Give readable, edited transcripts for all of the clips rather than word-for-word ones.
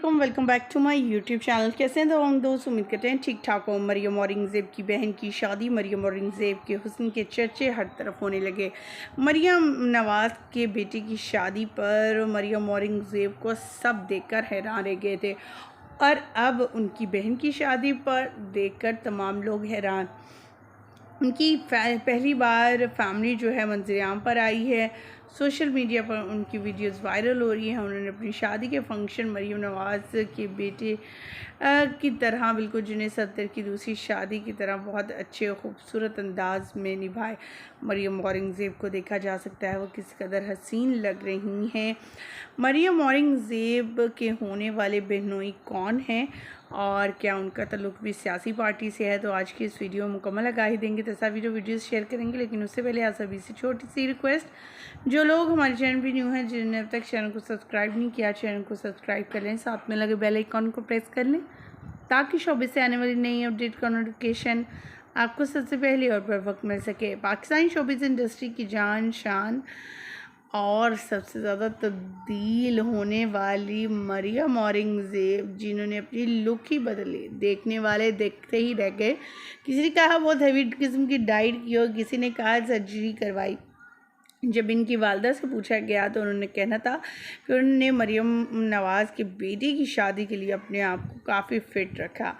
वालेकुम, welcome back to my YouTube channel. कैसे हैं तो हम दोस्त, उम्मीद करते हैं ठीक ठाक हो। मरियम औरंगज़ेब की बहन की शादी, मरियम औरंगज़ेब के हुस्न के चर्चे हर तरफ होने लगे। मरियम नवाज़ के बेटे की शादी पर मरियम औरंगज़ेब को सब देखकर हैरान रह गए थे और अब उनकी बहन की शादी पर देखकर तमाम लोग हैरान। उनकी पहली बार फैमिली जो है मंजरेआम पर आई है। सोशल मीडिया पर उनकी वीडियोस वायरल हो रही हैं। उन्होंने अपनी शादी के फंक्शन मरियम नवाज़ के बेटे की तरह, बिल्कुल जुनैद सत्तर की दूसरी शादी की तरह बहुत अच्छे और ख़ूबसूरत अंदाज में निभाए। मरियम औरंगज़ेब को देखा जा सकता है वो किस कदर हसीन लग रही हैं। मरियम औरंगज़ेब के होने वाले बहनोई कौन हैं और क्या उनका ताल्लुक़ भी सियासी पार्टी से है, तो आज की इस वीडियो में मुकम्मल आगाही देंगे, तस्वीर वीडियोस शेयर करेंगे। लेकिन उससे पहले आप सभी से छोटी सी रिक्वेस्ट, जो लोग हमारे चैनल पर न्यू हैं, जिन्होंने अब तक चैनल को सब्सक्राइब नहीं किया, चैनल को सब्सक्राइब कर लें, साथ में लगे बेल आइकन को प्रेस कर लें ताकि शोबे से आने वाली नई अपडेट का नोटिफिकेशन आपको सबसे पहले और बर वक्त मिल सके। पाकिस्तानी शोबिज़ इंडस्ट्री की जान शान और सबसे ज़्यादा तब्दील होने वाली मरियम औरंगज़ेब, जिन्होंने अपनी लुक ही बदली, देखने वाले देखते ही रह गए। किसी ने कहा बहुत हैवी किस्म की डाइट की और किसी ने कहा सर्जरी करवाई। जब इनकी वालदा से पूछा गया तो उन्होंने कहना था कि उन्होंने मरियम नवाज़ के बेटे की शादी के लिए अपने आप को काफ़ी फिट रखा।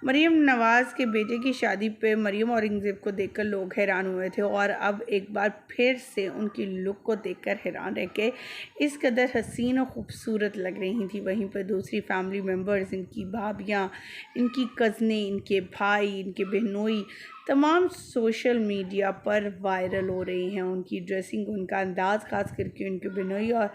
मरियम नवाज़ के बेटे की शादी पे मरियम औरंगज़ेब को देखकर लोग हैरान हुए थे और अब एक बार फिर से उनकी लुक को देखकर हैरान रह गए। इस कदर हसीन और ख़ूबसूरत लग रही थी। वहीं पर दूसरी फैमिली मेम्बर्स, इनकी भाभियाँ, इनकी कज़नें, इनके भाई, इनके बहनोई तमाम सोशल मीडिया पर वायरल हो रही हैं। उनकी ड्रेसिंग, उनका अंदाज़, ख़ास करके उनके बहनोई और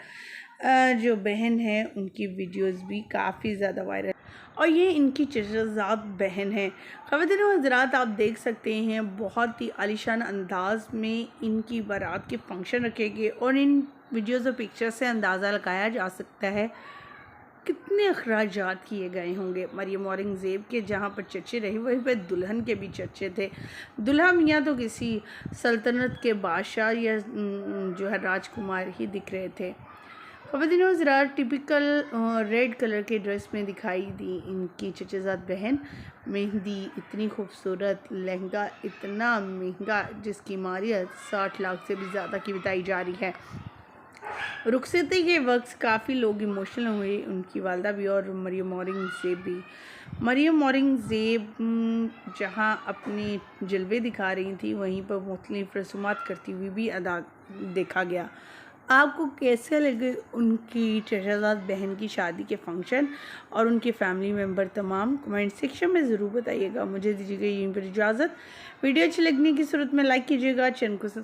जो बहन है उनकी वीडियोस भी काफ़ी ज़्यादा वायरल, और ये इनकी चचाज़ाद बहन है। ख़वातीन व हज़रात, आप देख सकते हैं बहुत ही आलीशान अंदाज में इनकी बारात के फंक्शन रखे गए और इन वीडियोज़ और पिक्चर से अंदाज़ा लगाया जा सकता है कितने अखराजात किए गए होंगे। मरियम औरंगज़ेब के जहाँ पर चर्चे रहे, वहीं पर दुल्हन के भी चर्चे थे। दुल्हा मियाँ तो किसी सल्तनत के बादशाह या जो है राजकुमार ही दिख रहे थे। ख़वातीन व हज़रात, टिपिकल रेड कलर के ड्रेस में दिखाई दी इनकी चचाज़ाद बहन। मेहंदी इतनी खूबसूरत, लहंगा इतना महंगा जिसकी मारियत 60 लाख से भी ज़्यादा की बताई जा रही है। रुखसती के वक्त काफ़ी लोग इमोशनल हुए, उनकी वालदा भी और मरियम औरंगज़ेब भी। मरियम औरंगज़ेब जहाँ अपने जलवे दिखा रही थी, वहीं पर मुख्तलिफ रसूमात करती हुई भी अदा देखा गया। आपको कैसे लगे उनकी चचाज़ाद बहन की शादी के फंक्शन और उनके फैमिली मेम्बर तमाम? कमेंट सेक्शन में ज़रूर बताइएगा। मुझे दीजिएगा यहीं पर इजाज़त। वीडियो अच्छी लगने की सूरत में लाइक कीजिएगा, चैनल को सब्सक्राइब